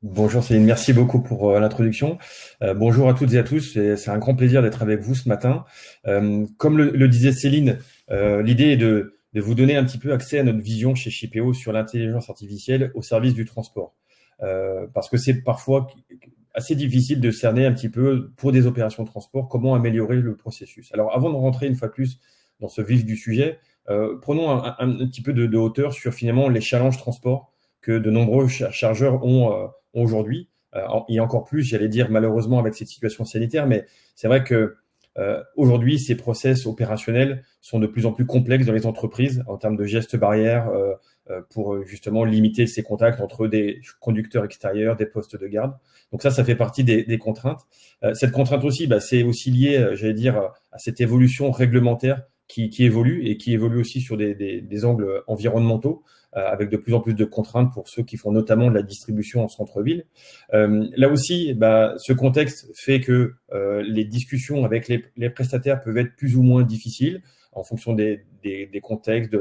Bonjour Céline, merci beaucoup pour l'introduction. Bonjour à toutes et à tous, c'est un grand plaisir d'être avec vous ce matin. Comme le disait Céline, l'idée est de vous donner un petit peu accès à notre vision chez Shipeo sur l'intelligence artificielle au service du transport. Parce que c'est parfois assez difficile de cerner un petit peu pour des opérations de transport comment améliorer le processus. Alors avant de rentrer une fois de plus dans ce vif du sujet, prenons un petit peu de hauteur sur finalement les challenges transport que de nombreux chargeurs ont aujourd'hui, et encore plus, j'allais dire malheureusement avec cette situation sanitaire, mais c'est vrai que aujourd'hui, ces process opérationnels sont de plus en plus complexes dans les entreprises en termes de gestes barrières pour justement limiter ces contacts entre des conducteurs extérieurs, des postes de garde. Donc ça fait partie des contraintes. Cette contrainte aussi, c'est aussi lié, j'allais dire, à cette évolution réglementaire qui évolue et qui évolue aussi sur des angles environnementaux avec de plus en plus de contraintes pour ceux qui font notamment de la distribution en centre-ville. Là aussi, ce contexte fait que les discussions avec les prestataires peuvent être plus ou moins difficiles en fonction des contextes,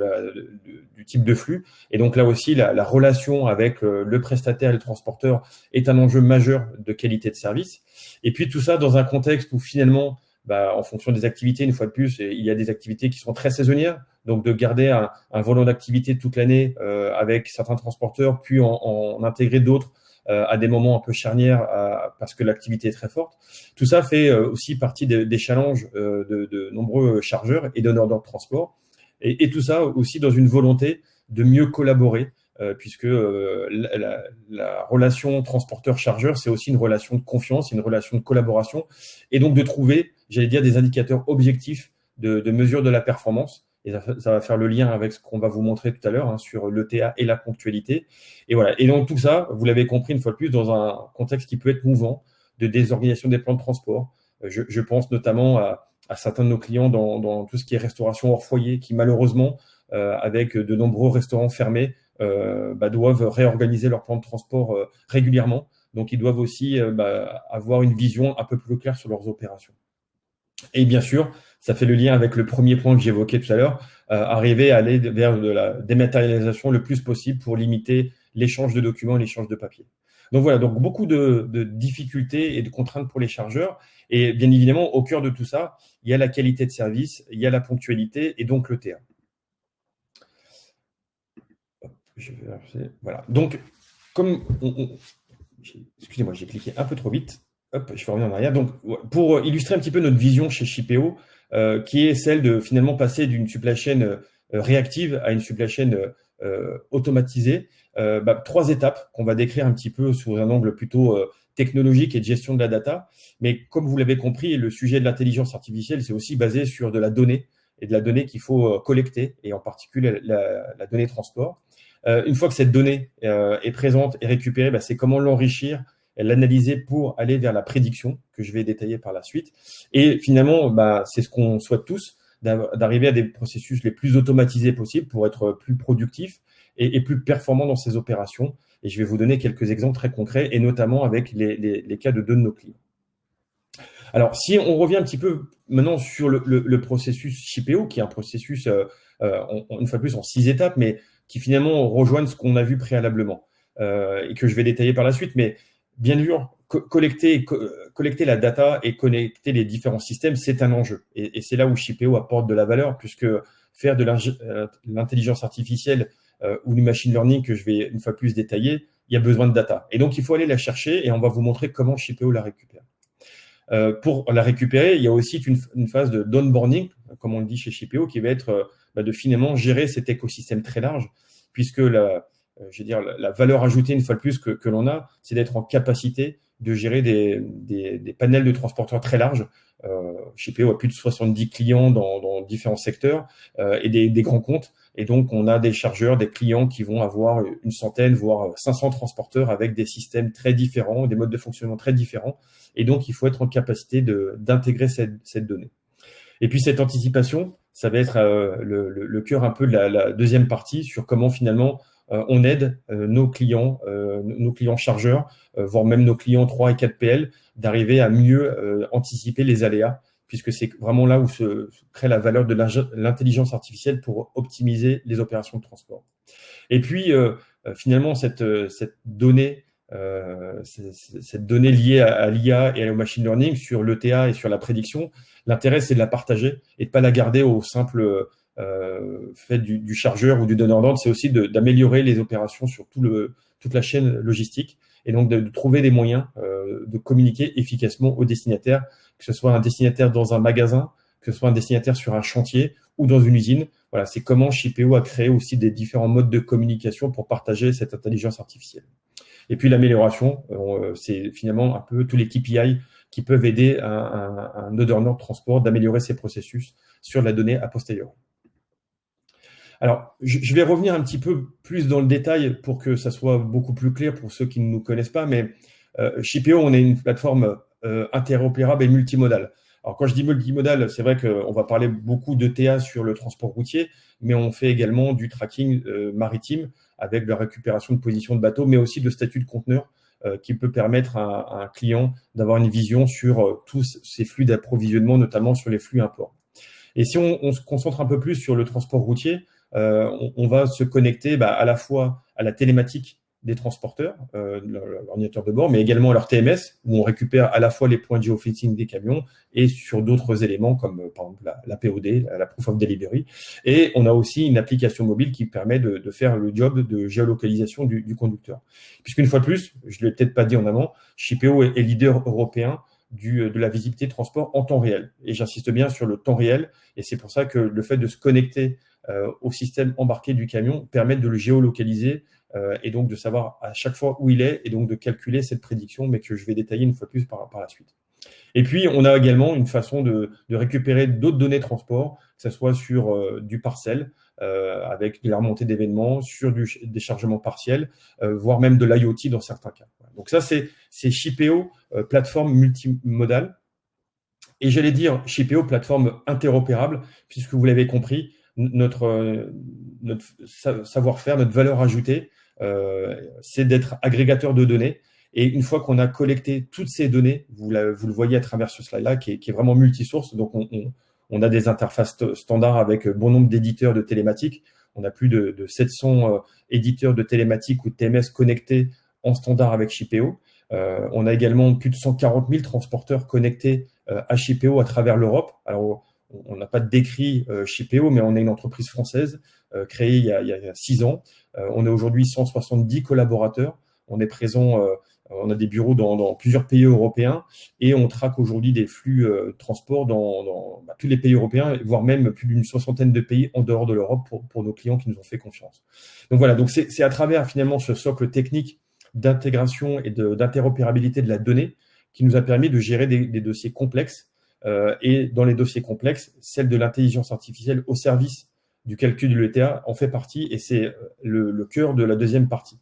du type de flux. Et donc là aussi, la relation avec le prestataire et le transporteur est un enjeu majeur de qualité de service. Et puis tout ça dans un contexte où finalement, en fonction des activités, une fois de plus, il y a des activités qui sont très saisonnières. Donc de garder un volant d'activité toute l'année avec certains transporteurs, puis en intégrer d'autres à des moments un peu charnières parce que l'activité est très forte. Tout ça fait aussi partie des challenges de nombreux chargeurs et donneurs d'ordre de transport. Et tout ça aussi dans une volonté de mieux collaborer, puisque la relation transporteur-chargeur, c'est aussi une relation de confiance, une relation de collaboration, et donc de trouver, j'allais dire, des indicateurs objectifs de mesure de la performance. Et ça va faire le lien avec ce qu'on va vous montrer tout à l'heure sur l'ETA et la ponctualité. Et voilà. Et donc tout ça, vous l'avez compris une fois de plus, dans un contexte qui peut être mouvant, de désorganisation des plans de transport. Je pense notamment à certains de nos clients dans tout ce qui est restauration hors foyer, qui malheureusement, avec de nombreux restaurants fermés, doivent réorganiser leur plan de transport régulièrement. Donc ils doivent aussi avoir une vision un peu plus claire sur leurs opérations. Et bien sûr, ça fait le lien avec le premier point que j'évoquais tout à l'heure, arriver à aller vers de la dématérialisation le plus possible pour limiter l'échange de documents et l'échange de papier. Donc voilà, donc beaucoup de difficultés et de contraintes pour les chargeurs. Et bien évidemment, au cœur de tout ça, il y a la qualité de service, il y a la ponctualité et donc le TA. Voilà. Donc, comme excusez-moi, j'ai cliqué un peu trop vite. Hop, je vais revenir en arrière. Donc, pour illustrer un petit peu notre vision chez Shipeo, qui est celle de finalement passer d'une supply chain réactive à une supply chain automatisée, trois étapes qu'on va décrire un petit peu sous un angle plutôt technologique et de gestion de la data. Mais comme vous l'avez compris, le sujet de l'intelligence artificielle, c'est aussi basé sur de la donnée et de la donnée qu'il faut collecter, et en particulier la donnée transport. Une fois que cette donnée est présente et récupérée, c'est comment l'enrichir, l'analyser pour aller vers la prédiction que je vais détailler par la suite. Et finalement, c'est ce qu'on souhaite tous, d'arriver à des processus les plus automatisés possibles pour être plus productif et plus performant dans ces opérations. Et je vais vous donner quelques exemples très concrets, et notamment avec les cas de deux de nos clients. Alors, si on revient un petit peu maintenant sur le processus Shipeo, qui est un processus, une fois de plus, en 6 étapes, mais qui finalement rejoignent ce qu'on a vu préalablement et que je vais détailler par la suite. Mais bien sûr, collecter la data et connecter les différents systèmes, c'est un enjeu. Et c'est là où Shipeo apporte de la valeur, puisque faire de l'intelligence artificielle ou du machine learning, que je vais une fois plus détailler, il y a besoin de data. Et donc, il faut aller la chercher, et on va vous montrer comment Shipeo la récupère. Pour la récupérer, il y a aussi une phase de d'onboarding, comme on le dit chez Shipeo, qui va être de finalement gérer cet écosystème très large, puisque je veux dire, la valeur ajoutée, une fois de plus, que l'on a, c'est d'être en capacité de gérer des panels de transporteurs très larges. Shipeo a plus de 70 clients dans différents secteurs et des grands comptes. Et donc, on a des chargeurs, des clients qui vont avoir une centaine, voire 500 transporteurs avec des systèmes très différents, des modes de fonctionnement très différents. Et donc, il faut être en capacité d'intégrer cette donnée. Et puis, cette anticipation, ça va être le cœur un peu de la deuxième partie sur comment finalement on aide nos clients chargeurs, voire même nos clients 3 et 4 PL, d'arriver à mieux anticiper les aléas, puisque c'est vraiment là où se crée la valeur de l'intelligence artificielle pour optimiser les opérations de transport. Et puis, finalement, cette donnée cette donnée liée à l'IA et au machine learning sur l'ETA et sur la prédiction. L'intérêt, c'est de la partager et de pas la garder au simple fait du chargeur ou du donneur d'ordre. C'est aussi d'améliorer les opérations sur toute la chaîne logistique et donc de trouver des moyens de communiquer efficacement aux destinataires, que ce soit un destinataire dans un magasin, que ce soit un destinataire sur un chantier ou dans une usine. Voilà, c'est comment Shipeo a créé aussi des différents modes de communication pour partager cette intelligence artificielle. Et puis l'amélioration, c'est finalement un peu tous les KPI qui peuvent aider un node de transport d'améliorer ses processus sur la donnée a posteriori. Alors, je vais revenir un petit peu plus dans le détail pour que ça soit beaucoup plus clair pour ceux qui ne nous connaissent pas, mais Shipeo, on est une plateforme interopérable et multimodale. Alors, quand je dis multimodal, c'est vrai qu'on va parler beaucoup d'ETA sur le transport routier, mais on fait également du tracking maritime avec la récupération de position de bateau, mais aussi de statut de conteneur qui peut permettre à un client d'avoir une vision sur tous ces flux d'approvisionnement, notamment sur les flux imports. Et si on se concentre un peu plus sur le transport routier, on va se connecter à la fois à la télématique des transporteurs, l'ordinateur de bord, mais également à leur TMS, où on récupère à la fois les points de geofencing des camions et sur d'autres éléments comme par exemple la POD, la Proof of Delivery. Et on a aussi une application mobile qui permet de faire le job de géolocalisation du conducteur. Puisqu'une fois de plus, je ne l'ai peut-être pas dit en amont, Shipeo est leader européen de la visibilité de transport en temps réel. Et j'insiste bien sur le temps réel, et c'est pour ça que le fait de se connecter au système embarqué du camion permet de le géolocaliser et donc de savoir à chaque fois où il est et donc de calculer cette prédiction, mais que je vais détailler une fois plus par la suite. Et puis, on a également une façon de récupérer d'autres données de transport, que ce soit sur du parcel, avec de la remontée d'événements, sur du déchargement partiel, voire même de l'IoT dans certains cas. Donc ça, c'est Shipeo, plateforme multimodale. Et j'allais dire Shipeo, plateforme interopérable, puisque vous l'avez compris, notre savoir-faire, notre valeur ajoutée, c'est d'être agrégateur de données. Et une fois qu'on a collecté toutes ces données, vous le voyez à travers ce slide-là, qui est vraiment multisource. Donc, on a des interfaces standards avec bon nombre d'éditeurs de télématique. On a plus de 700 éditeurs de télématique ou de TMS connectés en standard avec Shipeo. On a également plus de 140 000 transporteurs connectés à Shipeo à travers l'Europe. Alors, on n'a pas décrit Shipeo, mais on est une entreprise française créée il y a 6 ans. On est aujourd'hui 170 collaborateurs. On est présent, on a des bureaux dans plusieurs pays européens et on traque aujourd'hui des flux transport dans tous les pays européens, voire même plus d'une soixantaine de pays en dehors de l'Europe pour nos clients qui nous ont fait confiance. Donc voilà, donc c'est à travers finalement ce socle technique d'intégration et d'interopérabilité de la donnée qui nous a permis de gérer des dossiers complexes. Et dans les dossiers complexes, celle de l'intelligence artificielle au service du calcul de l'ETA en fait partie et c'est le cœur de la deuxième partie.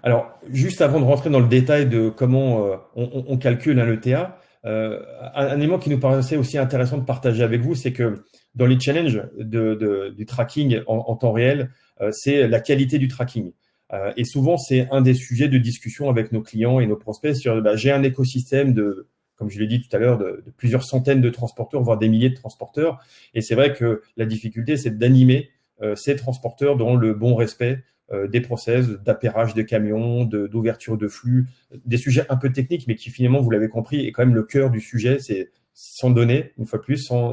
Alors, juste avant de rentrer dans le détail de comment on calcule un ETA, un élément qui nous paraissait aussi intéressant de partager avec vous, c'est que dans les challenges du tracking en temps réel, c'est la qualité du tracking. Et souvent, c'est un des sujets de discussion avec nos clients et nos prospects sur j'ai un écosystème comme je l'ai dit tout à l'heure, de plusieurs centaines de transporteurs, voire des milliers de transporteurs. Et c'est vrai que la difficulté, c'est d'animer ces transporteurs dans le bon respect des process d'appairage de camions, d'ouverture de flux, des sujets un peu techniques, mais qui finalement, vous l'avez compris, est quand même le cœur du sujet. C'est sans données, une fois de plus, sans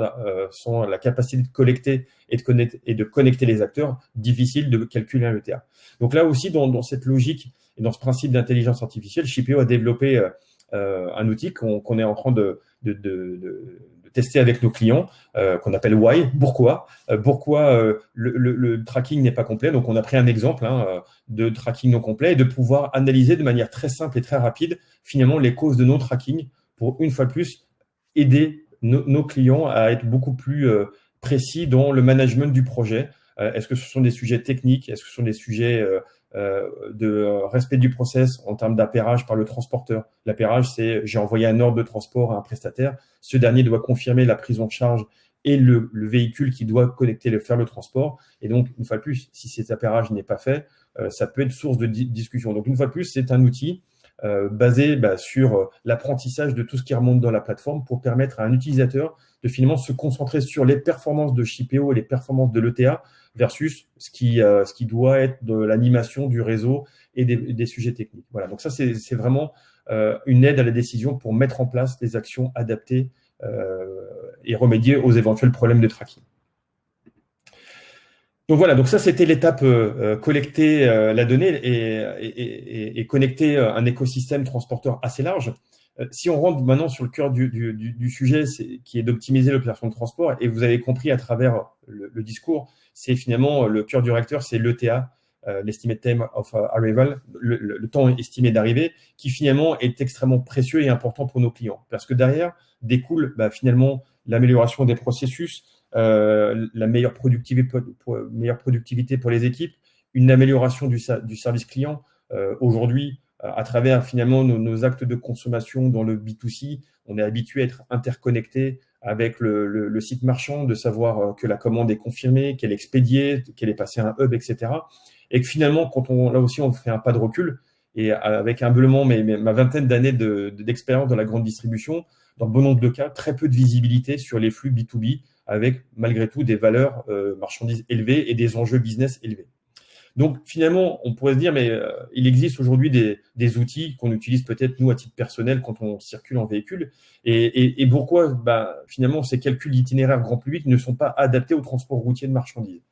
la capacité de collecter et de connecter les acteurs, difficile de calculer un ETA. Donc là aussi, dans cette logique et dans ce principe d'intelligence artificielle, Shipeo a développé un outil qu'on est en train de tester avec nos clients, qu'on appelle Why. Pourquoi le tracking n'est pas complet. Donc, on a pris un exemple de tracking non complet et de pouvoir analyser de manière très simple et très rapide, finalement, les causes de non-tracking pour, une fois de plus, aider nos clients à être beaucoup plus précis dans le management du projet. Est-ce que ce sont des sujets techniques? Est-ce que ce sont des sujets de respect du process en termes d'appairage par le transporteur? L'appairage, c'est j'ai envoyé un ordre de transport à un prestataire. Ce dernier doit confirmer la prise en charge et le véhicule qui doit faire le transport. Et donc, une fois de plus, si cet appairage n'est pas fait, ça peut être source de discussion. Donc, une fois de plus, c'est un outil basé sur l'apprentissage de tout ce qui remonte dans la plateforme pour permettre à un utilisateur de finalement se concentrer sur les performances de Shipeo et les performances de l'ETA versus ce qui doit être de l'animation du réseau et des sujets techniques. Voilà, donc ça, c'est vraiment une aide à la décision pour mettre en place des actions adaptées et remédier aux éventuels problèmes de tracking. Donc voilà, donc ça c'était l'étape collecter la donnée et connecter un écosystème transporteur assez large. Si on rentre maintenant sur le cœur du sujet, qui est d'optimiser l'opération de transport, et vous avez compris à travers le discours, c'est finalement le cœur du réacteur, c'est l'ETA, l'Estimate Time of Arrival, le temps estimé d'arrivée, qui finalement est extrêmement précieux et important pour nos clients. Parce que derrière découle finalement l'amélioration des processus, la meilleure productivité pour les équipes, une amélioration du service client. Aujourd'hui, à travers finalement nos actes de consommation dans le B2C, on est habitué à être interconnecté avec le site marchand, de savoir que la commande est confirmée, qu'elle est expédiée, qu'elle est passée à un hub, etc. Et que finalement, là aussi, on fait un pas de recul, et avec humblement ma vingtaine d'années d'expérience dans la grande distribution, dans bon nombre de cas, très peu de visibilité sur les flux B2B, avec malgré tout des valeurs marchandises élevées et des enjeux business élevés. Donc finalement, on pourrait se dire, mais il existe aujourd'hui des outils qu'on utilise peut-être nous à titre personnel quand on circule en véhicule. Et pourquoi finalement ces calculs d'itinéraire grand public ne sont pas adaptés au transport routier de marchandises?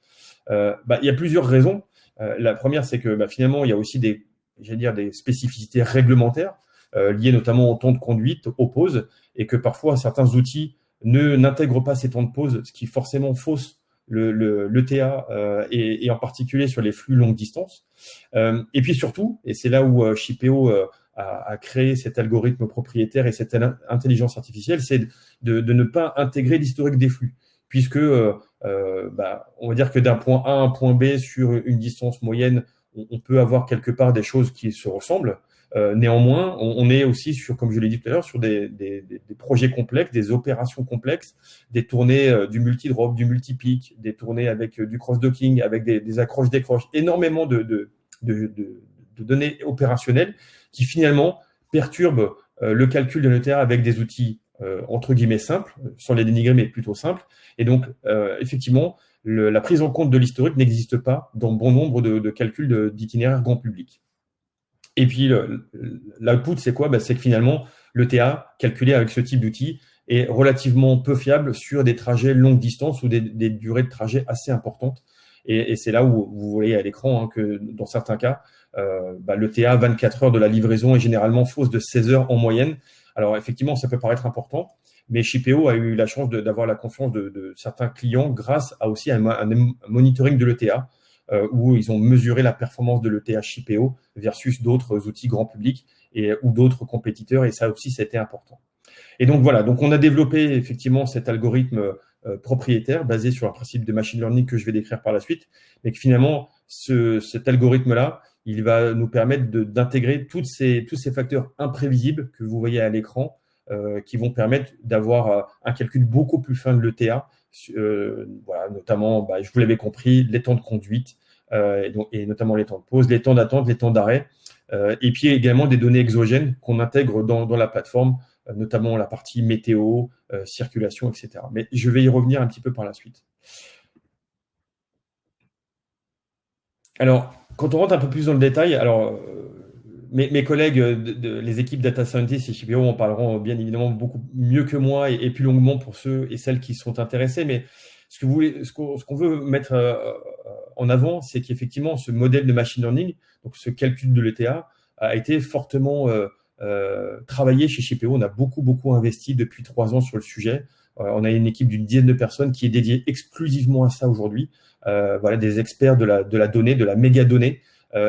Il y a plusieurs raisons. La première, c'est que finalement, il y a aussi des spécificités réglementaires liées notamment au temps de conduite, aux pauses, et que parfois certains outils n'intègrent pas ces temps de pause, ce qui forcément fausse l'ETA et en particulier sur les flux longue distance. Et puis surtout, et c'est là où Shipeo a créé cet algorithme propriétaire et cette intelligence artificielle, c'est de ne pas intégrer l'historique des flux, puisque on va dire que d'un point A à un point B sur une distance moyenne, on peut avoir quelque part des choses qui se ressemblent. Néanmoins, on est aussi sur, comme je l'ai dit tout à l'heure, sur des projets complexes, des opérations complexes, des tournées du multi-drop, du multi-pick, des tournées avec du cross-docking, avec des accroches-décroches, énormément de données opérationnelles qui finalement perturbent le calcul de l'ETA avec des outils entre guillemets simples, sans les dénigrer, mais plutôt simples. Et donc, effectivement, la prise en compte de l'historique n'existe pas dans bon nombre de calculs d'itinéraire grand public. Et puis, l'output, c'est quoi? C'est que finalement, l'ETA, calculé avec ce type d'outil, est relativement peu fiable sur des trajets longue distance ou des durées de trajet assez importantes. Et c'est là où vous voyez à l'écran que dans certains cas, l'ETA 24 heures de la livraison est généralement fausse de 16 heures en moyenne. Alors, effectivement, ça peut paraître important, mais Shipeo a eu la chance d'avoir la confiance de certains clients grâce à aussi un monitoring de l'ETA, où ils ont mesuré la performance de l'ETA Shipeo versus d'autres outils grand public ou d'autres compétiteurs, et ça aussi, c'était important. Et donc voilà, donc on a développé effectivement cet algorithme propriétaire basé sur un principe de machine learning que je vais décrire par la suite, mais que finalement, cet algorithme-là, il va nous permettre d'intégrer tous ces facteurs imprévisibles que vous voyez à l'écran, qui vont permettre d'avoir un calcul beaucoup plus fin de l'ETA, notamment, je vous l'avais compris, les temps de conduite, et notamment les temps de pause, les temps d'attente, les temps d'arrêt, et puis également des données exogènes qu'on intègre dans la plateforme, notamment la partie météo, circulation, etc. Mais je vais y revenir un petit peu par la suite. Alors, quand on rentre un peu plus dans le détail, mes collègues, les équipes Data Scientist et Shipeo en parleront bien évidemment beaucoup mieux que moi et plus longuement pour ceux et celles qui sont intéressés. Mais ce qu'on veut mettre en avant, c'est qu'effectivement, ce modèle de machine learning, donc ce calcul de l'ETA, a été fortement travaillé chez Shipeo. On a beaucoup investi depuis 3 ans sur le sujet. On a une équipe d'une dizaine de personnes qui est dédiée exclusivement à ça aujourd'hui. Des experts de la donnée, de la méga-donnée,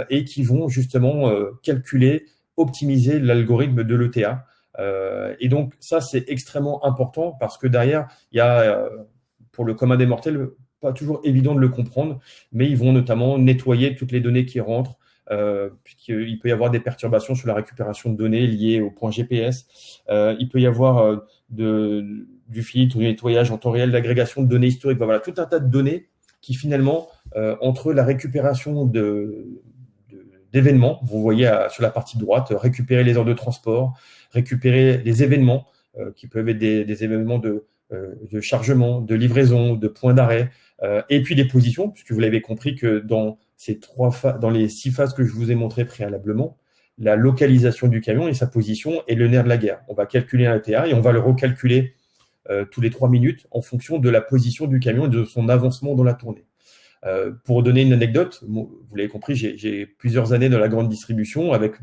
et qui vont justement calculer, optimiser l'algorithme de l'ETA. Et donc, ça, c'est extrêmement important parce que derrière, il y a, pour le commun des mortels, pas toujours évident de le comprendre, mais ils vont notamment nettoyer toutes les données qui rentrent, puisqu'il peut y avoir des perturbations sur la récupération de données liées au point GPS. Il peut y avoir du filtre, du nettoyage en temps réel, l'agrégation de données historiques. Voilà, tout un tas de données qui finalement, entre la récupération d'événements. Vous voyez sur la partie droite, récupérer les heures de transport, récupérer les événements qui peuvent être des événements de chargement, de livraison, de points d'arrêt, et puis les positions, puisque vous l'avez compris que dans dans les 6 phases que je vous ai montrées préalablement, la localisation du camion et sa position est le nerf de la guerre. On va calculer un ETA et on va le recalculer tous les 3 minutes en fonction de la position du camion et de son avancement dans la tournée. Pour donner une anecdote, vous l'avez compris, j'ai plusieurs années dans la grande distribution avec,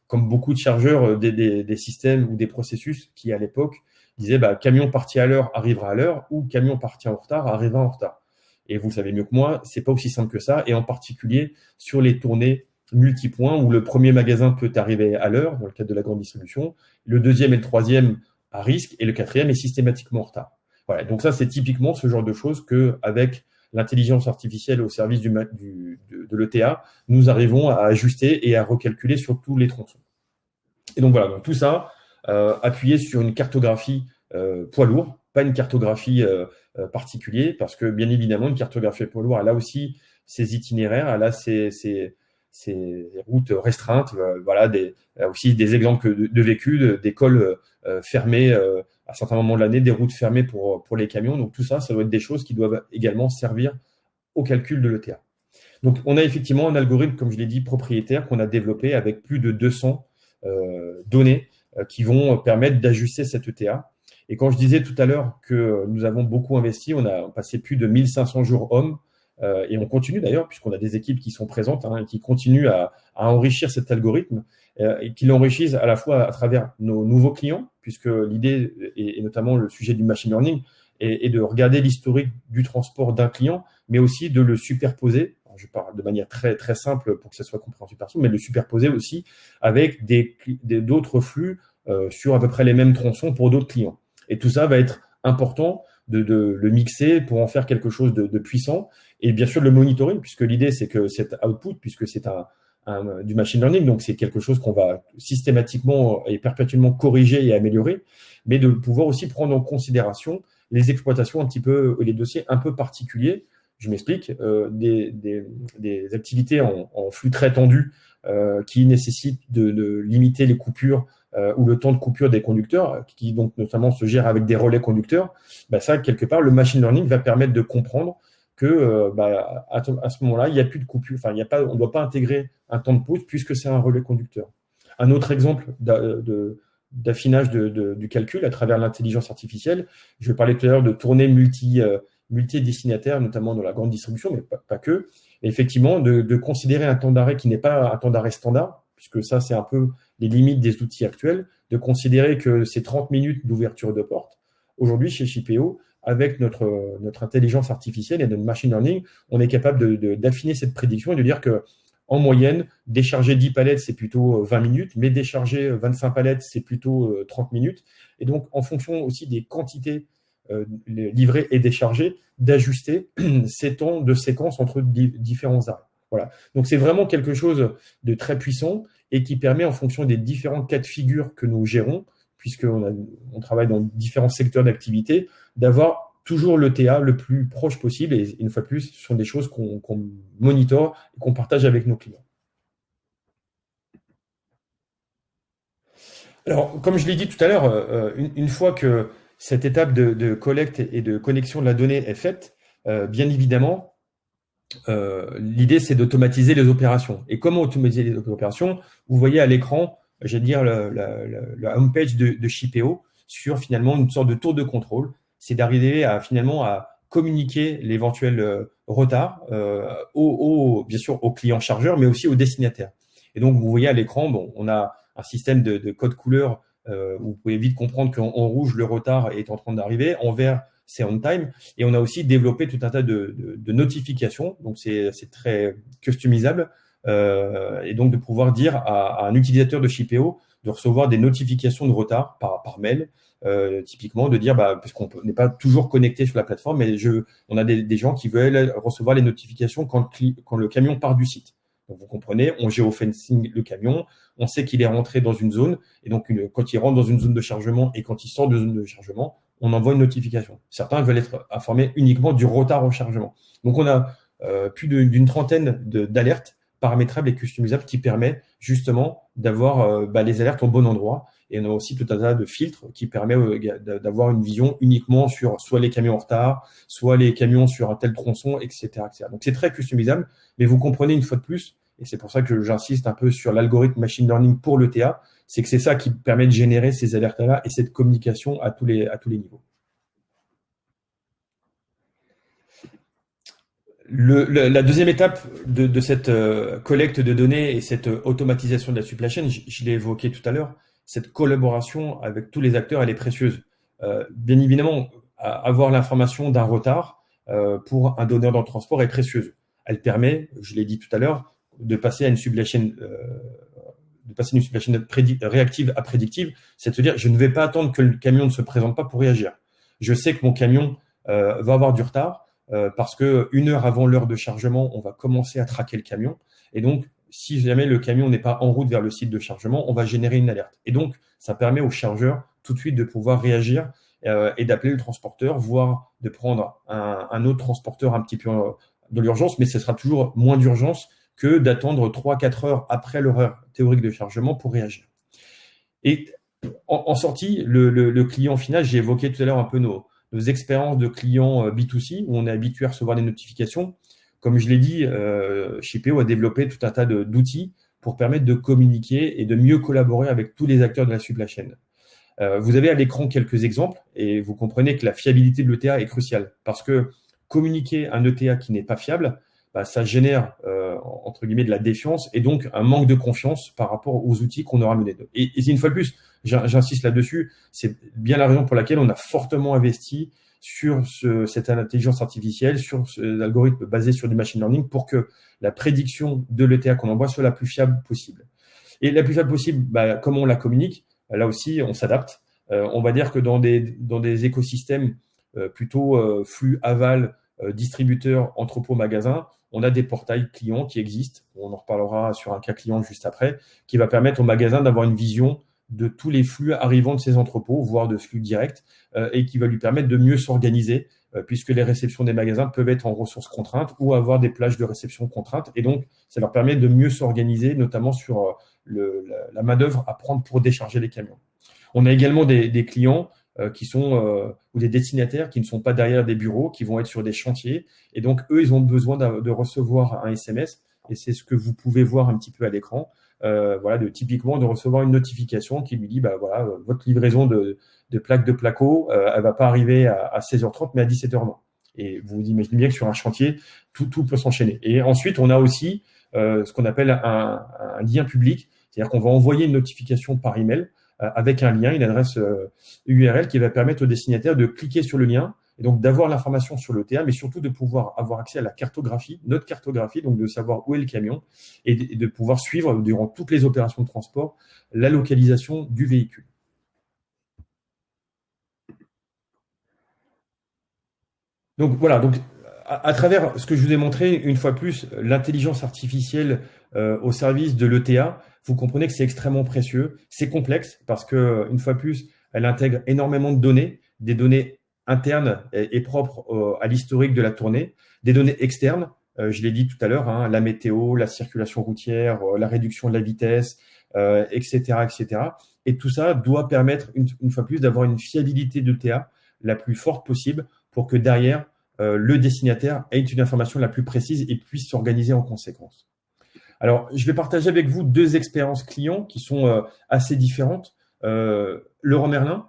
comme beaucoup de chargeurs, des systèmes ou des processus qui, à l'époque, disaient camion parti à l'heure arrivera à l'heure ou camion parti en retard arrivera en retard. Et vous savez mieux que moi, c'est pas aussi simple que ça, et en particulier sur les tournées multipoints où le premier magasin peut arriver à l'heure dans le cadre de la grande distribution, le deuxième et le troisième à risque et le quatrième est systématiquement en retard. Voilà, donc ça c'est typiquement ce genre de choses qu'avec l'intelligence artificielle au service de l'ETA, nous arrivons à ajuster et à recalculer sur tous les tronçons. Et donc voilà, donc tout ça appuyé sur une cartographie poids lourd, pas une cartographie particulière, parce que bien évidemment, une cartographie poids lourd, elle a aussi ses itinéraires, elle a ses routes restreintes, voilà, aussi des exemples de vécu, d'écoles fermées à certains moments de l'année, des routes fermées pour les camions. Donc tout ça, ça doit être des choses qui doivent également servir au calcul de l'ETA. Donc on a effectivement un algorithme, comme je l'ai dit, propriétaire qu'on a développé avec plus de 200 données qui vont permettre d'ajuster cette ETA. Et quand je disais tout à l'heure que nous avons beaucoup investi, on a passé plus de 1500 jours hommes, et on continue d'ailleurs, puisqu'on a des équipes qui sont présentes et qui continuent à enrichir cet algorithme, et qui l'enrichissent à la fois à travers nos nouveaux clients, puisque l'idée, et notamment le sujet du machine learning, est de regarder l'historique du transport d'un client, mais aussi de le superposer. Je parle de manière très, très simple pour que ça soit compréhensible par tout, mais de le superposer aussi avec d'autres flux sur à peu près les mêmes tronçons pour d'autres clients. Et tout ça va être important de le mixer pour en faire quelque chose de puissant. Et bien sûr, le monitoring, puisque l'idée, c'est que cet output, puisque c'est du machine learning, donc c'est quelque chose qu'on va systématiquement et perpétuellement corriger et améliorer, mais de pouvoir aussi prendre en considération les exploitations un petit peu, les dossiers un peu particuliers. Je m'explique, des activités en flux très tendu qui nécessitent de limiter les coupures ou le temps de coupure des conducteurs, qui donc notamment se gèrent avec des relais conducteurs. Ça, quelque part, le machine learning va permettre de comprendre que à ce moment-là, il n'y a plus de coupure, on ne doit pas intégrer un temps de pause puisque c'est un relais conducteur. Un autre exemple d'affinage du calcul à travers l'intelligence artificielle, je parlais tout à l'heure de tournées multi-destinataires, notamment dans la grande distribution, mais pas que. Et effectivement, de considérer un temps d'arrêt qui n'est pas un temps d'arrêt standard, puisque ça, c'est un peu les limites des outils actuels, de considérer que c'est 30 minutes d'ouverture de porte. Aujourd'hui, chez Shipeo, avec notre intelligence artificielle et notre machine learning, on est capable d'affiner cette prédiction et de dire que en moyenne, décharger 10 palettes, c'est plutôt 20 minutes, mais décharger 25 palettes, c'est plutôt 30 minutes. Et donc, en fonction aussi des quantités livrées et déchargées, d'ajuster ces temps de séquence entre différents arrêts. Voilà. Donc, c'est vraiment quelque chose de très puissant et qui permet, en fonction des différents cas de figure que nous gérons, puisqu'on travaille dans différents secteurs d'activité, d'avoir toujours l'ETA le plus proche possible. Et une fois de plus, ce sont des choses qu'on monitore et qu'on partage avec nos clients. Alors, comme je l'ai dit tout à l'heure, une fois que cette étape de collecte et de connexion de la donnée est faite, bien évidemment, l'idée, c'est d'automatiser les opérations. Et comment automatiser les opérations? Vous voyez à l'écran, j'allais dire, la homepage de Shipeo sur finalement une sorte de tour de contrôle. C'est d'arriver finalement à communiquer l'éventuel retard bien sûr aux clients chargeurs, mais aussi aux destinataires. Et donc, vous voyez à l'écran, on a un système de code couleur où vous pouvez vite comprendre qu'en rouge, le retard est en train d'arriver. En vert, c'est on time. Et on a aussi développé tout un tas de notifications. Donc, c'est très customisable. Et donc, de pouvoir dire à un utilisateur de Shipeo de recevoir des notifications de retard par mail. Typiquement, de dire, parce qu'on n'est pas toujours connecté sur la plateforme, mais on a des gens qui veulent recevoir les notifications quand le camion part du site. Donc, vous comprenez, on géofencing le camion, on sait qu'il est rentré dans une zone, et donc quand il rentre dans une zone de chargement et quand il sort de zone de chargement, on envoie une notification. Certains veulent être informés uniquement du retard au chargement. Donc, on a plus d'une trentaine d'alertes paramétrable et customisable qui permet justement d'avoir les alertes au bon endroit. Et on a aussi tout un tas de filtres qui permet d'avoir une vision uniquement sur soit les camions en retard, soit les camions sur un tel tronçon, etc., etc. Donc, c'est très customisable, mais vous comprenez une fois de plus, et c'est pour ça que j'insiste un peu sur l'algorithme machine learning pour l'ETA, c'est que c'est ça qui permet de générer ces alertes-là et cette communication à tous les niveaux. La deuxième étape de cette collecte de données et cette automatisation de la supply chain, je l'ai évoqué tout à l'heure, cette collaboration avec tous les acteurs, elle est précieuse. Bien évidemment, avoir l'information d'un retard pour un donneur dans le transport est précieuse. Elle permet, je l'ai dit tout à l'heure, de passer à une supply chain réactive à prédictive, c'est-à-dire je ne vais pas attendre que le camion ne se présente pas pour réagir. Je sais que mon camion va avoir du retard, parce que 1 heure avant l'heure de chargement, on va commencer à traquer le camion. Et donc, si jamais le camion n'est pas en route vers le site de chargement, on va générer une alerte. Et donc, ça permet au chargeur tout de suite de pouvoir réagir et d'appeler le transporteur, voire de prendre un autre transporteur un petit peu de l'urgence, mais ce sera toujours moins d'urgence que d'attendre 3-4 heures après l'horaire théorique de chargement pour réagir. Et en sortie, le client final, j'ai évoqué tout à l'heure un peu nos expériences de clients B2C, où on est habitué à recevoir des notifications. Comme je l'ai dit, Shipeo a développé tout un tas d'outils pour permettre de communiquer et de mieux collaborer avec tous les acteurs de la supply chain. Vous avez à l'écran quelques exemples et vous comprenez que la fiabilité de l'ETA est cruciale parce que communiquer un ETA qui n'est pas fiable, ça génère, entre guillemets, de la défiance et donc un manque de confiance par rapport aux outils qu'on aura menés. Et une fois de plus, j'insiste là-dessus, c'est bien la raison pour laquelle on a fortement investi sur cette intelligence artificielle, sur l'algorithme basé sur du machine learning pour que la prédiction de l'ETA qu'on envoie soit la plus fiable possible. Et la plus fiable possible, comme on la communique, là aussi, on s'adapte. On va dire que dans des écosystèmes plutôt flux aval, distributeurs, entrepôts, magasins, on a des portails clients qui existent. On en reparlera sur un cas client juste après, qui va permettre au magasin d'avoir une vision de tous les flux arrivant de ces entrepôts, voire de flux directs, et qui va lui permettre de mieux s'organiser, puisque les réceptions des magasins peuvent être en ressources contraintes ou avoir des plages de réception contraintes. Et donc, ça leur permet de mieux s'organiser, notamment sur la main-d'œuvre à prendre pour décharger les camions. On a également des clients qui sont ou des destinataires qui ne sont pas derrière des bureaux, qui vont être sur des chantiers. Et donc, eux, ils ont besoin de recevoir un SMS. Et c'est ce que vous pouvez voir un petit peu à l'écran. Typiquement de recevoir une notification qui lui dit votre livraison de plaques de placo, elle va pas arriver à 16h30 mais à 17h20. Et vous imaginez bien que sur un chantier, tout peut s'enchaîner. Et ensuite, on a aussi ce qu'on appelle un lien public, c'est-à-dire qu'on va envoyer une notification par email avec un lien, une adresse URL qui va permettre au destinataire de cliquer sur le lien et donc d'avoir l'information sur l'ETA, mais surtout de pouvoir avoir accès à la cartographie, notre cartographie, donc de savoir où est le camion et de pouvoir suivre durant toutes les opérations de transport la localisation du véhicule. Donc voilà, à travers ce que je vous ai montré, une fois plus, l'intelligence artificielle au service de l'ETA, vous comprenez que c'est extrêmement précieux, c'est complexe parce que une fois plus, elle intègre énormément de données, des données internes et propres à l'historique de la tournée, des données externes, je l'ai dit tout à l'heure, la météo, la circulation routière, la réduction de la vitesse, etc., etc. Et tout ça doit permettre, une fois plus, d'avoir une fiabilité d'ETA la plus forte possible pour que derrière, le destinataire ait une information la plus précise et puisse s'organiser en conséquence. Alors, je vais partager avec vous 2 expériences clients qui sont assez différentes. Leroy Merlin,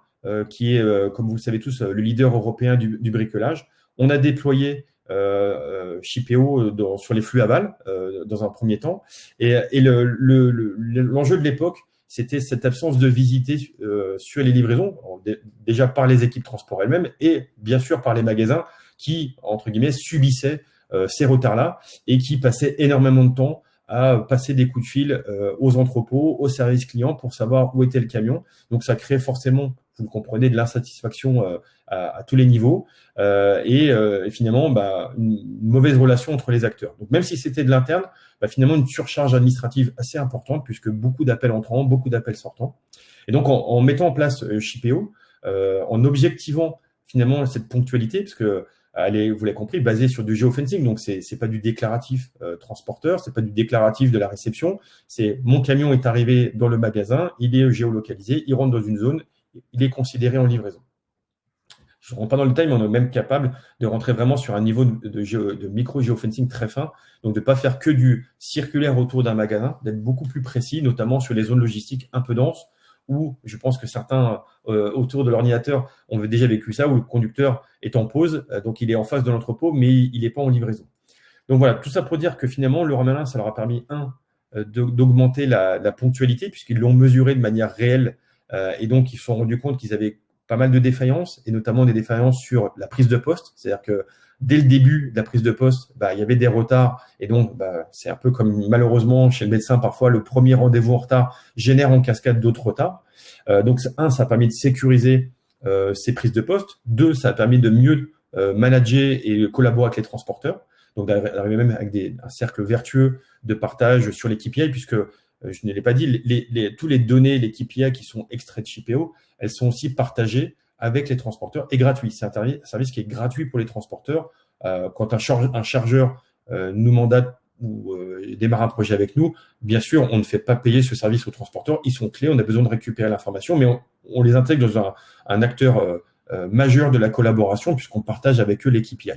qui est, comme vous le savez tous, le leader européen du bricolage. On a déployé Shipeo sur les flux aval dans un premier temps. Et l'enjeu de l'époque, c'était cette absence de visiter sur les livraisons, déjà par les équipes transport elles-mêmes et bien sûr par les magasins qui, entre guillemets, subissaient ces retards-là et qui passaient énormément de temps à passer des coups de fil aux entrepôts, aux services clients pour savoir où était le camion. Donc, ça crée forcément, vous le comprenez, de l'insatisfaction à tous les niveaux et finalement, une mauvaise relation entre les acteurs. Donc, même si c'était de l'interne, finalement, une surcharge administrative assez importante puisque beaucoup d'appels entrants, beaucoup d'appels sortants. Et donc, en mettant en place Shipeo, en objectivant finalement cette ponctualité, parce que vous l'avez compris, basée sur du géofencing. Donc, c'est pas du déclaratif transporteur, c'est pas du déclaratif de la réception. C'est mon camion est arrivé dans le magasin, il est géolocalisé, il rentre dans une zone, il est considéré en livraison. Je ne rentre pas dans le détail, mais on est même capable de rentrer vraiment sur un niveau de micro-géofencing très fin. Donc, de ne pas faire que du circulaire autour d'un magasin, d'être beaucoup plus précis, notamment sur les zones logistiques un peu denses, où je pense que certains autour de l'ordinateur ont déjà vécu ça, où le conducteur est en pause, donc il est en face de l'entrepôt, mais il n'est pas en livraison. Donc voilà, tout ça pour dire que finalement, le Romain, ça leur a permis, d'augmenter la ponctualité, puisqu'ils l'ont mesuré de manière réelle, et donc ils se sont rendus compte qu'ils avaient pas mal de défaillances, et notamment des défaillances sur la prise de poste. C'est-à-dire que dès le début de la prise de poste, il y avait des retards, et donc c'est un peu comme malheureusement chez le médecin, parfois le premier rendez-vous en retard génère en cascade d'autres retards. Donc ça a permis de sécuriser ces prises de poste. 2, ça a permis de mieux manager et collaborer avec les transporteurs. Donc d'arriver même avec un cercle vertueux de partage sur les KPI, puisque je ne l'ai pas dit, tous les données, les KPI qui sont extraits de Shipeo, elles sont aussi partagées avec les transporteurs et gratuits. C'est un service qui est gratuit pour les transporteurs. Quand un chargeur nous mandate ou démarre un projet avec nous, bien sûr, on ne fait pas payer ce service aux transporteurs. Ils sont clés, on a besoin de récupérer l'information, mais on les intègre dans un acteur majeur de la collaboration puisqu'on partage avec eux les KPI.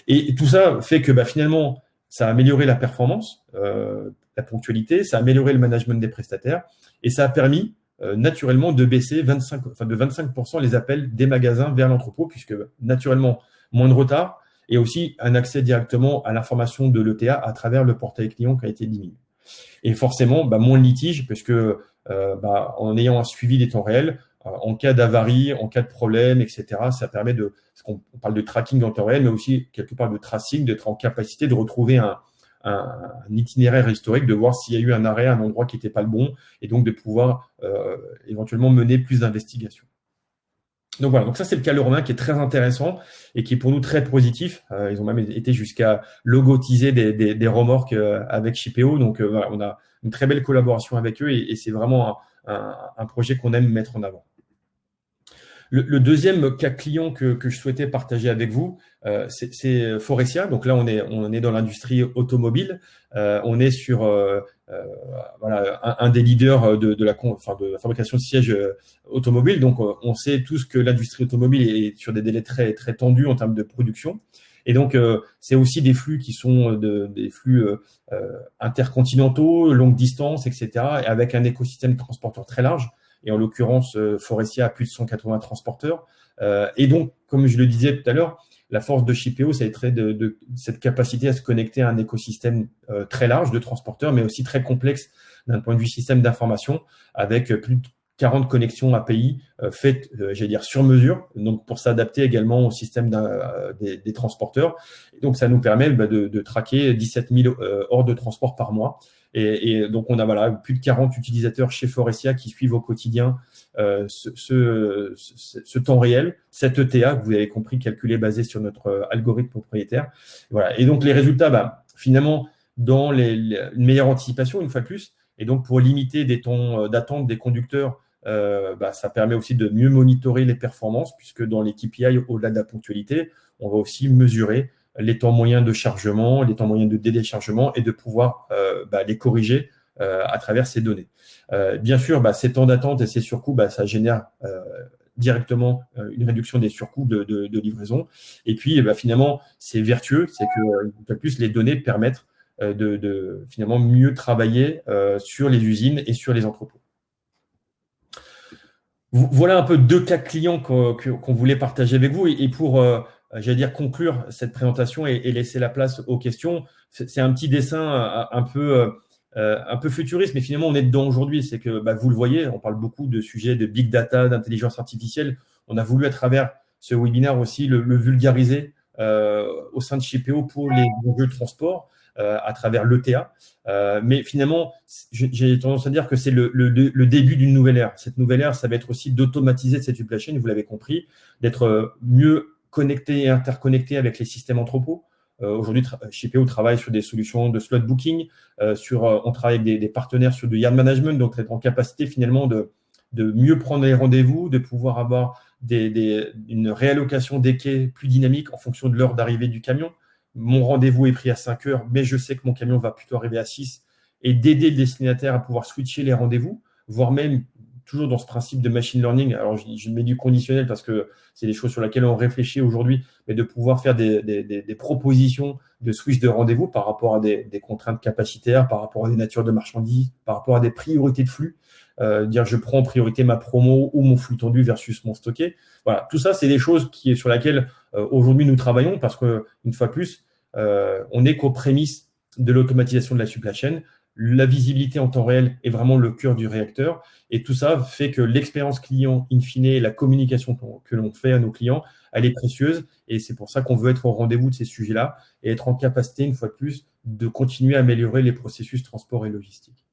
Et tout ça fait que finalement, ça a amélioré la performance, la ponctualité, ça a amélioré le management des prestataires et ça a permis naturellement de baisser de 25% les appels des magasins vers l'entrepôt, puisque naturellement, moins de retard et aussi un accès directement à l'information de l'ETA à travers le portail client qui a été diminué. Et forcément, moins de litiges, parce que en ayant un suivi des temps réels, en cas d'avarie, en cas de problème, etc., ça permet parce qu'on parle de tracking en temps réel, mais aussi quelque part de tracing, d'être en capacité de retrouver un itinéraire historique, de voir s'il y a eu un arrêt à un endroit qui n'était pas le bon, et donc de pouvoir éventuellement mener plus d'investigations. Donc voilà, donc ça c'est le cas le Romain qui est très intéressant et qui est pour nous très positif. Ils ont même été jusqu'à logotiser des remorques avec Shipeo. Donc voilà, on a une très belle collaboration avec eux et c'est vraiment un projet qu'on aime mettre en avant. Le deuxième cas client que je souhaitais partager avec vous, c'est Faurecia. Donc là, on est dans l'industrie automobile. On est sur un des leaders de la fabrication de sièges automobiles. Donc, on sait tous que l'industrie automobile est sur des délais très très tendus en termes de production. Et donc, c'est aussi des flux qui sont des flux intercontinentaux, longue distance, etc., et avec un écosystème de transporteurs très large. Et en l'occurrence, Faurecia a plus de 180 transporteurs. Et donc, comme je le disais tout à l'heure, la force de Shipeo, ça a été de cette capacité à se connecter à un écosystème très large de transporteurs, mais aussi très complexe d'un point de vue système d'information, avec plus de 40 connexions API faites, j'allais dire, sur mesure, donc pour s'adapter également au système des transporteurs. Et donc, ça nous permet de traquer 17 000 heures de transport par mois. Et donc, on a plus de 40 utilisateurs chez Faurecia qui suivent au quotidien ce temps réel, cette ETA, que vous avez compris, calculé basé sur notre algorithme propriétaire. Voilà. Et donc, les résultats, finalement, dans une meilleure anticipation, une fois de plus, et donc pour limiter des temps d'attente des conducteurs, ça permet aussi de mieux monitorer les performances, puisque dans les KPI, au-delà de la ponctualité, on va aussi mesurer les temps moyens de chargement, les temps moyens de déchargement et de pouvoir les corriger à travers ces données. Bien sûr, ces temps d'attente et ces surcoûts, ça génère directement une réduction des surcoûts de livraison. Et puis, finalement, c'est vertueux, c'est que, une fois de plus, les données permettent de finalement mieux travailler sur les usines et sur les entrepôts. Voilà un peu 2 cas clients qu'on voulait partager avec vous. Et pour, j'allais dire, conclure cette présentation et laisser la place aux questions, c'est un petit dessin un peu futuriste, mais finalement, on est dedans aujourd'hui. C'est que, vous le voyez, on parle beaucoup de sujets de big data, d'intelligence artificielle. On a voulu, à travers ce webinaire aussi, le vulgariser au sein de Shipeo pour les enjeux de transport à travers l'ETA. Mais finalement, j'ai tendance à dire que c'est le début d'une nouvelle ère. Cette nouvelle ère, ça va être aussi d'automatiser cette supply chain, vous l'avez compris, d'être mieux connecté et interconnecté avec les systèmes entrepôts. Aujourd'hui, Shipeo travaille sur des solutions de slot booking, on travaille avec des partenaires sur du yard management, donc être en capacité finalement de mieux prendre les rendez-vous, de pouvoir avoir une réallocation des quais plus dynamique en fonction de l'heure d'arrivée du camion. Mon rendez-vous est pris à 5 heures, mais je sais que mon camion va plutôt arriver à 6, et d'aider le destinataire à pouvoir switcher les rendez-vous, voire même toujours dans ce principe de machine learning. Alors, je mets du conditionnel parce que c'est des choses sur lesquelles on réfléchit aujourd'hui, mais de pouvoir faire des propositions de switch de rendez-vous par rapport à des contraintes capacitaires, par rapport à des natures de marchandises, par rapport à des priorités de flux. Dire je prends en priorité ma promo ou mon flux tendu versus mon stocké. Voilà, tout ça, c'est des choses sur lesquelles aujourd'hui nous travaillons parce que, une fois de plus, on n'est qu'aux prémices de l'automatisation de la supply chain. La visibilité en temps réel est vraiment le cœur du réacteur. Et tout ça fait que l'expérience client, in fine, la communication que l'on fait à nos clients, elle est précieuse. Et c'est pour ça qu'on veut être au rendez-vous de ces sujets-là et être en capacité, une fois de plus, de continuer à améliorer les processus transport et logistique.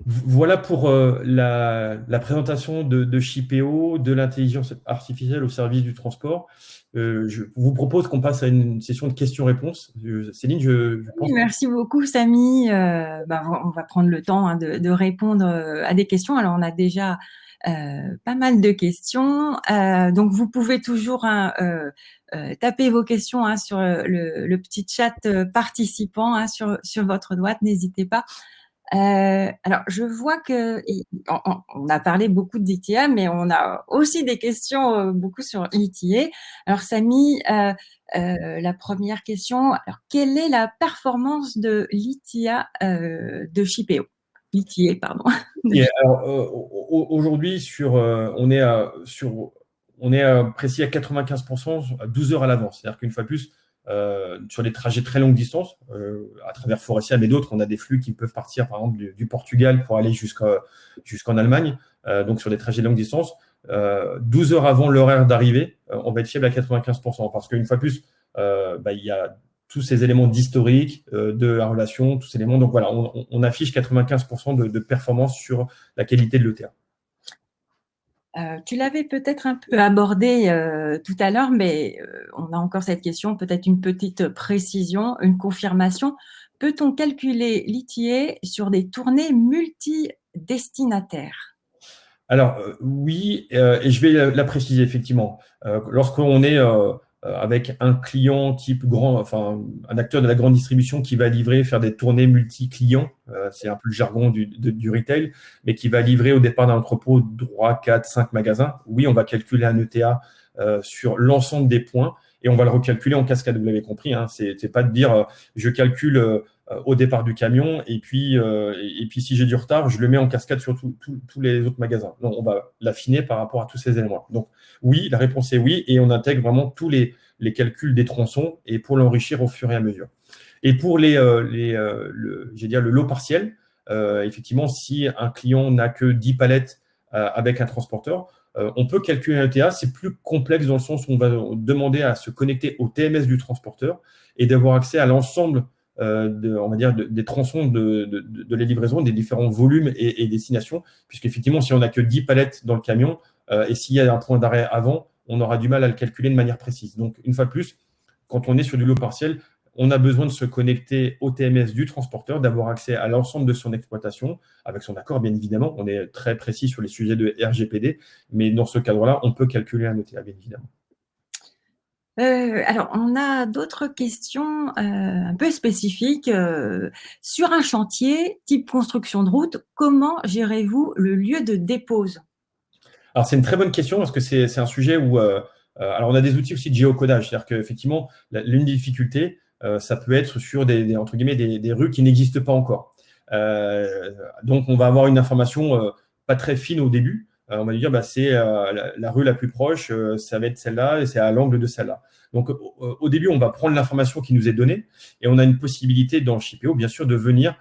Voilà pour la présentation de Shipeo, de l'intelligence artificielle au service du transport. Je vous propose qu'on passe à une session de questions-réponses. Céline, je pense. Merci beaucoup, Samy. On va prendre le temps de répondre à des questions. Alors, on a déjà pas mal de questions. Donc, vous pouvez toujours taper vos questions sur le petit chat participant sur votre droite. N'hésitez pas. Alors, je vois on a parlé beaucoup d'ETA, mais on a aussi des questions beaucoup sur ETA. Alors, Samy, la première question, alors, quelle est la performance de l'ETA de Shipeo? ETA, pardon. Et alors, aujourd'hui, on est précis à 95%, à 12 heures à l'avance. C'est-à-dire qu'une fois de plus, sur des trajets très longue distance, à travers Forestia, mais d'autres, on a des flux qui peuvent partir, par exemple, du Portugal pour aller jusqu'en Allemagne. Donc, sur des trajets de longue distance, 12 heures avant l'horaire d'arrivée, on va être fiable à 95%. Parce qu'une fois de plus, il y a tous ces éléments d'historique, de la relation, tous ces éléments. Donc voilà, on affiche 95% de performance sur la qualité de l'ETA. Tu l'avais peut-être un peu abordé tout à l'heure, mais on a encore cette question, peut-être une petite précision, une confirmation. Peut-on calculer l'ETA sur des tournées multidestinataires? Alors, oui, et je vais la préciser effectivement. Lorsqu'on est avec un client type enfin un acteur de la grande distribution qui va livrer, faire des tournées multi-clients, c'est un peu le jargon du retail, mais qui va livrer au départ d'un entrepôt 3, 4, 5 magasins, oui, on va calculer un ETA sur l'ensemble des points et on va le recalculer en cascade, vous l'avez compris, hein, c'est pas de dire je calcule au départ du camion et puis si j'ai du retard, je le mets en cascade sur tous les autres magasins. Non, on va l'affiner par rapport à tous ces éléments. Donc oui, la réponse est oui, et on intègre vraiment tous les calculs des tronçons et pour l'enrichir au fur et à mesure. Et pour le lot partiel, effectivement, si un client n'a que 10 palettes avec un transporteur, on peut calculer un ETA. C'est plus complexe dans le sens où on va demander à se connecter au TMS du transporteur et d'avoir accès à l'ensemble on va dire, des tronçons de la livraison, des différents volumes et destinations, puisqu'effectivement, si on n'a que 10 palettes dans le camion, et s'il y a un point d'arrêt avant, on aura du mal à le calculer de manière précise. Donc, une fois de plus, quand on est sur du lot partiel, on a besoin de se connecter au TMS du transporteur, d'avoir accès à l'ensemble de son exploitation, avec son accord, bien évidemment. On est très précis sur les sujets de RGPD, mais dans ce cadre-là, on peut calculer un ETA, bien évidemment. Alors, on a d'autres questions un peu spécifiques. Sur un chantier, type construction de route, comment gérez-vous le lieu de dépose? Alors, c'est une très bonne question parce que c'est un sujet où alors on a des outils aussi de géocodage, c'est-à-dire qu'effectivement, l'une des difficultés, ça peut être sur entre guillemets, des rues qui n'existent pas encore. Donc, on va avoir une information pas très fine au début. On va lui dire, c'est la rue la plus proche, ça va être celle-là et c'est à l'angle de celle-là. Donc, au début, on va prendre l'information qui nous est donnée et on a une possibilité dans Shipeo, bien sûr, de venir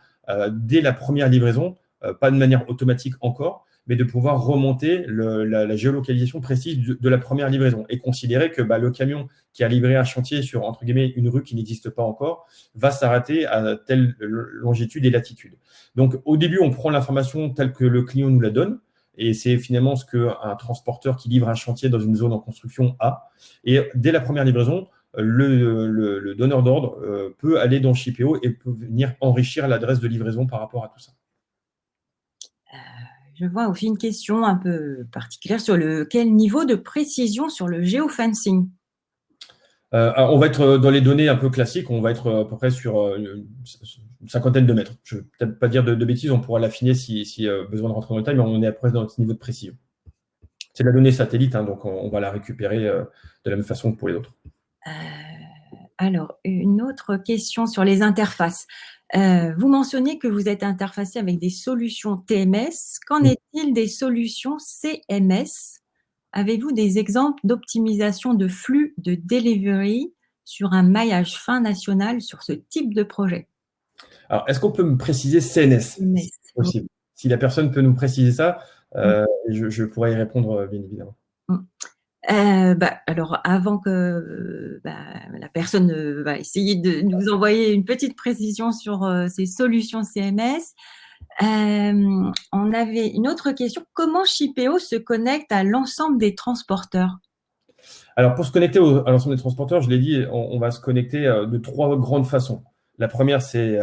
dès la première livraison, pas de manière automatique encore, mais de pouvoir remonter la géolocalisation précise de la première livraison et considérer que le camion qui a livré un chantier sur, entre guillemets, une rue qui n'existe pas encore va s'arrêter à telle longitude et latitude. Donc, au début, on prend l'information telle que le client nous la donne, et c'est finalement ce qu'un transporteur qui livre un chantier dans une zone en construction a. Et dès la première livraison, le donneur d'ordre peut aller dans Shipeo et peut venir enrichir l'adresse de livraison par rapport à tout ça. Je vois aussi une question un peu particulière sur quel niveau de précision sur le géofencing. Alors, on va être dans les données un peu classiques, on va être à peu près sur une cinquantaine de mètres. Je ne vais peut-être pas dire de bêtises, on pourra l'affiner si besoin de rentrer dans le détail, mais on est à peu près dans ce niveau de précision. C'est de la donnée satellite, hein, donc on va la récupérer de la même façon que pour les autres. Alors, une autre question sur les interfaces. Vous mentionnez que vous êtes interfacé avec des solutions TMS. Qu'en est-il des solutions CMS? Avez-vous des exemples d'optimisation de flux de delivery sur un maillage fin national sur ce type de projet? Alors, est-ce qu'on peut me préciser CNS, si CMS. c'est possible? Si la personne peut nous préciser ça, Mm. je pourrais y répondre, bien évidemment. Mm. Alors, avant que la personne va essayer de nous envoyer une petite précision sur ces solutions CMS, on avait une autre question. Comment Shipeo se connecte à l'ensemble des transporteurs? Alors, pour se connecter à l'ensemble des transporteurs, je l'ai dit, on va se connecter de trois grandes façons. La première, c'est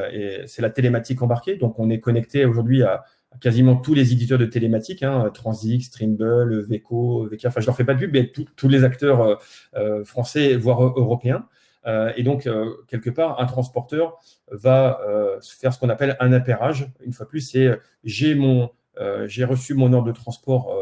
la télématique embarquée. Donc, on est connecté aujourd'hui à quasiment tous les éditeurs de télématique, hein, Transix, Trimble, Veco, VK. Enfin, je ne leur fais pas de pub, mais tous les acteurs français, voire européens. Et donc, quelque part, un transporteur va faire ce qu'on appelle un appairage. Une fois plus, c'est j'ai reçu mon ordre de transport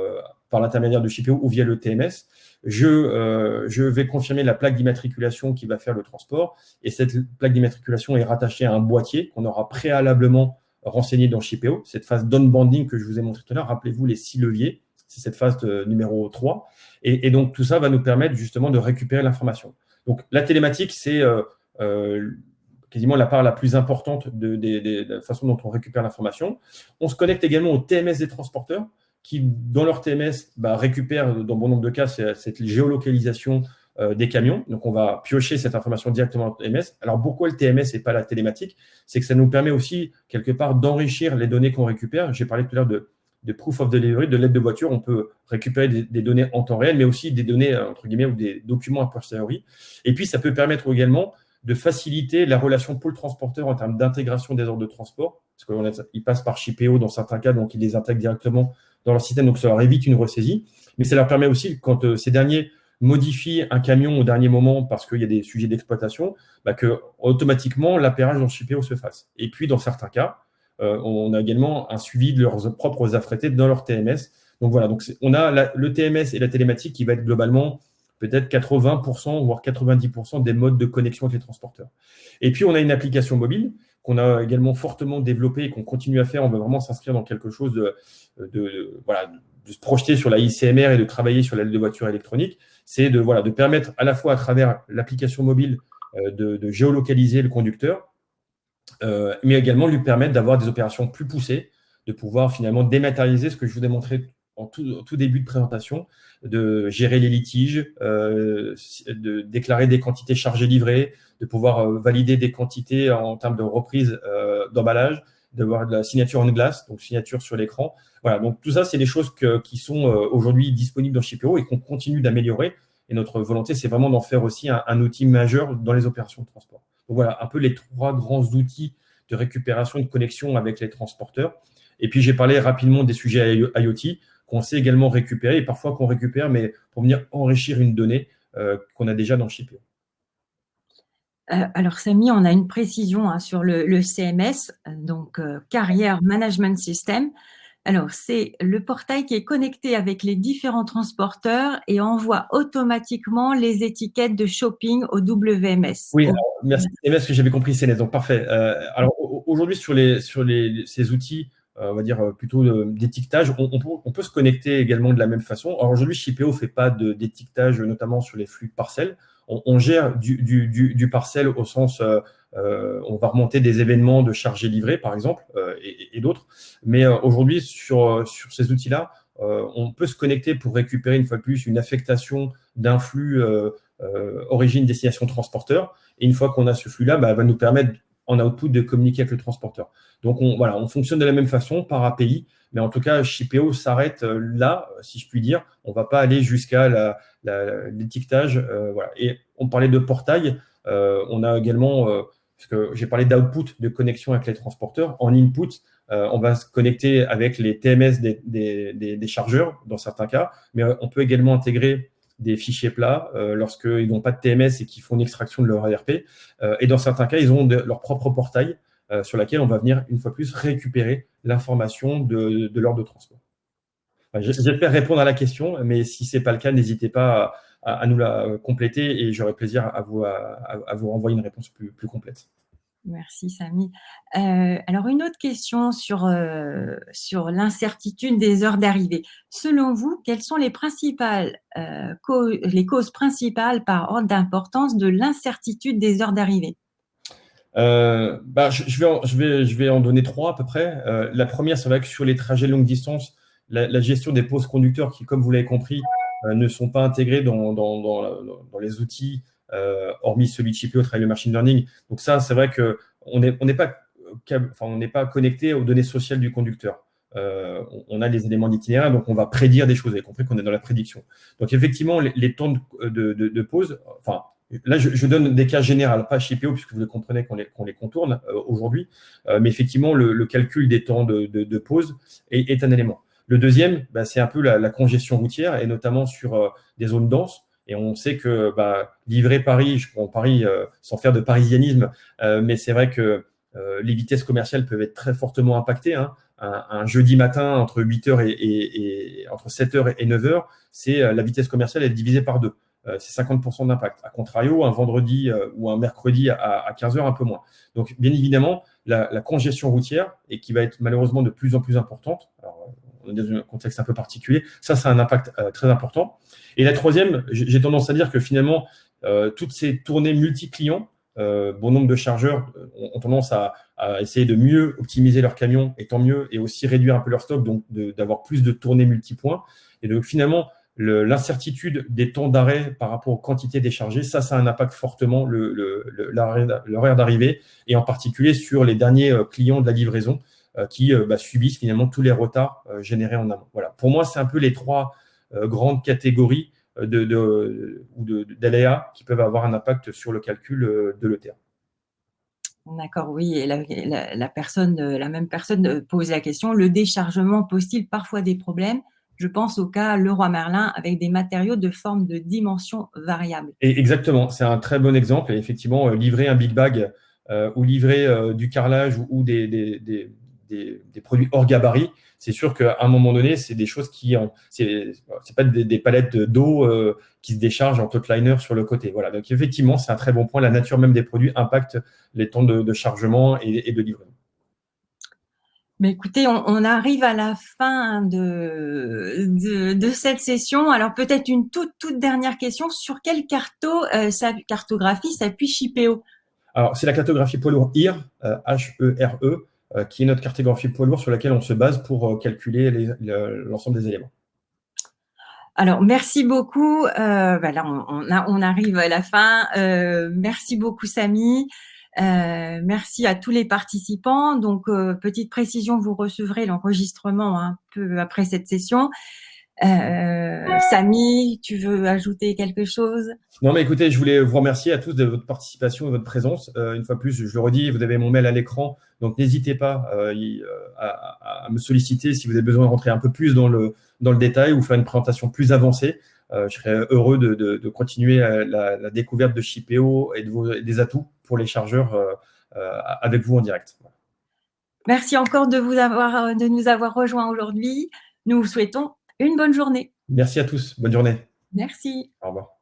par l'intermédiaire de Shipeo ou via le TMS. Je vais confirmer la plaque d'immatriculation qui va faire le transport. Et cette plaque d'immatriculation est rattachée à un boîtier qu'on aura préalablement renseigné dans Shipeo. Cette phase downbanding que je vous ai montré tout à l'heure, rappelez-vous les 6 leviers, c'est cette phase numéro 3. Et donc, tout ça va nous permettre justement de récupérer l'information. Donc, la télématique, c'est quasiment la part la plus importante de la façon dont on récupère l'information. On se connecte également au TMS des transporteurs qui, dans leur TMS, récupèrent, dans bon nombre de cas, cette géolocalisation des camions. Donc, on va piocher cette information directement dans le TMS. Alors, pourquoi le TMS et pas la télématique? C'est que ça nous permet aussi, quelque part, d'enrichir les données qu'on récupère. J'ai parlé tout à l'heure de proof of delivery, de l'aide de voiture. On peut récupérer des données en temps réel, mais aussi des données, entre guillemets, ou des documents a posteriori. Et puis, ça peut permettre également de faciliter la relation pôle-transporteur en termes d'intégration des ordres de transport, parce qu'ils passent par Shipeo dans certains cas, donc ils les intègrent directement dans leur système, donc ça leur évite une ressaisie. Mais ça leur permet aussi, quand ces derniers modifient un camion au dernier moment parce qu'il y a des sujets d'exploitation, que automatiquement l'appairage dans Shipeo se fasse. Et puis, dans certains cas, on a également un suivi de leurs propres affrétés dans leur TMS. Donc voilà, donc on a le TMS et la télématique qui va être globalement peut-être 80%, voire 90% des modes de connexion avec les transporteurs. Et puis, on a une application mobile qu'on a également fortement développée et qu'on continue à faire. On veut vraiment s'inscrire dans quelque chose de se projeter sur la ICMR et de travailler sur l'aide de voiture électronique. C'est de permettre à la fois à travers l'application mobile de géolocaliser le conducteur, mais également lui permettre d'avoir des opérations plus poussées, de pouvoir finalement dématérialiser ce que je vous ai montré en tout début de présentation, de gérer les litiges, de déclarer des quantités chargées livrées, de pouvoir valider des quantités en termes de reprise d'emballage, d'avoir de la signature en glace, donc signature sur l'écran. Voilà, donc tout ça, c'est des choses qui sont aujourd'hui disponibles dans Shipeo et qu'on continue d'améliorer. Et notre volonté, c'est vraiment d'en faire aussi un outil majeur dans les opérations de transport. Donc voilà, un peu les trois grands outils de récupération et de connexion avec les transporteurs. Et puis, j'ai parlé rapidement des sujets IoT qu'on sait également récupérer et parfois qu'on récupère, mais pour venir enrichir une donnée qu'on a déjà dans Shipeo. Alors, Samy, on a une précision sur le CMS, donc Carrier Management System. Alors, c'est le portail qui est connecté avec les différents transporteurs et envoie automatiquement les étiquettes de shopping au WMS. Oui, alors, merci. CMS, que j'avais compris, CNS, donc parfait. Alors, aujourd'hui, sur ces outils, on va dire plutôt d'étiquetage, on peut se connecter également de la même façon. Alors, aujourd'hui, Shipeo ne fait pas d'étiquetage, notamment sur les flux de parcelles. On gère du parcelle au sens, on va remonter des événements de chargés livrés, par exemple, et d'autres. Mais aujourd'hui, sur ces outils-là, on peut se connecter pour récupérer une fois de plus une affectation d'un flux origine, destination, transporteur. Et une fois qu'on a ce flux-là, va nous permettre en output de communiquer avec le transporteur. Donc, on fonctionne de la même façon par API, mais en tout cas, Shipeo s'arrête là, si je puis dire. On ne va pas aller jusqu'à l'étiquetage. Voilà. Et on parlait de portail. On a également, parce que j'ai parlé d'output, de connexion avec les transporteurs. En input, On va se connecter avec les TMS des chargeurs dans certains cas, mais on peut également intégrer des fichiers plats lorsqu'ils n'ont pas de TMS et qu'ils font une extraction de leur ERP. Et dans certains cas, ils ont leur propre portail sur laquelle on va venir, une fois plus, récupérer l'information de l'ordre de transport. J'espère répondre à la question, mais si ce n'est pas le cas, n'hésitez pas à nous la compléter et j'aurai plaisir à vous renvoyer une réponse plus complète. Merci Samy. Alors une autre question sur l'incertitude des heures d'arrivée. Selon vous, quelles sont les causes principales par ordre d'importance de l'incertitude des heures d'arrivée? Je vais en donner trois à peu près. La première, c'est vrai que sur les trajets longue distance, la gestion des pauses conducteurs qui, comme vous l'avez compris, ne sont pas intégrés dans les outils, hormis celui de Shipeo, travail le machine learning. Donc ça, c'est vrai qu'on n'est pas connecté aux données sociales du conducteur. On a des éléments d'itinéraire, donc on va prédire des choses. Vous avez compris qu'on est dans la prédiction. Donc effectivement, les temps de pause, enfin, là, je donne des cas généraux, pas Shipeo, puisque vous les comprenez qu'on les contourne aujourd'hui. Mais effectivement, le calcul des temps de pause est un élément. Le deuxième, c'est un peu la congestion routière, et notamment sur des zones denses. Et on sait que livrer Paris, je prends Paris sans faire de parisianisme, mais c'est vrai que les vitesses commerciales peuvent être très fortement impactées. Hein. Un jeudi matin, entre 8h et entre 7h et 9h, la vitesse commerciale est divisée par deux. C'est 50% d'impact. A contrario, un vendredi ou un mercredi à 15h, un peu moins. Donc, bien évidemment, la congestion routière, et qui va être malheureusement de plus en plus importante, alors, on est dans un contexte un peu particulier, ça a un impact très important. Et la troisième, j'ai tendance à dire que finalement, toutes ces tournées multi-clients, bon nombre de chargeurs ont tendance à essayer de mieux optimiser leurs camions, et tant mieux, et aussi réduire un peu leur stock, donc d'avoir plus de tournées multi-points. Et donc finalement, l'incertitude des temps d'arrêt par rapport aux quantités déchargées, ça a un impact fortement l'horaire d'arrivée, et en particulier sur les derniers clients de la livraison qui subissent finalement tous les retards générés en amont. Voilà. Pour moi, c'est un peu les trois grandes catégories d'aléas qui peuvent avoir un impact sur le calcul de l'ETA. D'accord, oui. Et la même personne pose la question, le déchargement pose-t-il parfois des problèmes? Je pense au cas Leroy Merlin avec des matériaux de forme de dimension variable. Et exactement, c'est un très bon exemple. Et effectivement, livrer un big bag ou livrer du carrelage ou des produits hors gabarit, c'est sûr qu'à un moment donné, c'est des choses c'est pas des palettes d'eau qui se déchargent en totliner sur le côté. Voilà. Donc effectivement, c'est un très bon point. La nature même des produits impacte les temps de chargement et de livraison. Mais écoutez, on arrive à la fin de cette session. Alors peut-être une toute dernière question. Sur quelle cartographie s'appuie Shipeo? Alors, c'est la cartographie poids lourd IRE, H-E-R-E, qui est notre cartographie poids lourd sur laquelle on se base pour calculer l'ensemble des éléments. Alors, merci beaucoup. Là, on arrive à la fin. Merci beaucoup, Samy. Merci à tous les participants. Donc, petite précision, vous recevrez l'enregistrement un peu après cette session. Samy, tu veux ajouter quelque chose? Non, mais écoutez, je voulais vous remercier à tous de votre participation et votre présence. Une fois de plus, je le redis, vous avez mon mail à l'écran, donc n'hésitez pas à me solliciter si vous avez besoin de rentrer un peu plus dans le détail ou faire une présentation plus avancée. Je serais heureux de continuer la découverte de Shipeo et des atouts pour les chargeurs avec vous en direct. Merci encore de nous avoir rejoints aujourd'hui. Nous vous souhaitons une bonne journée. Merci à tous. Bonne journée. Merci. Au revoir.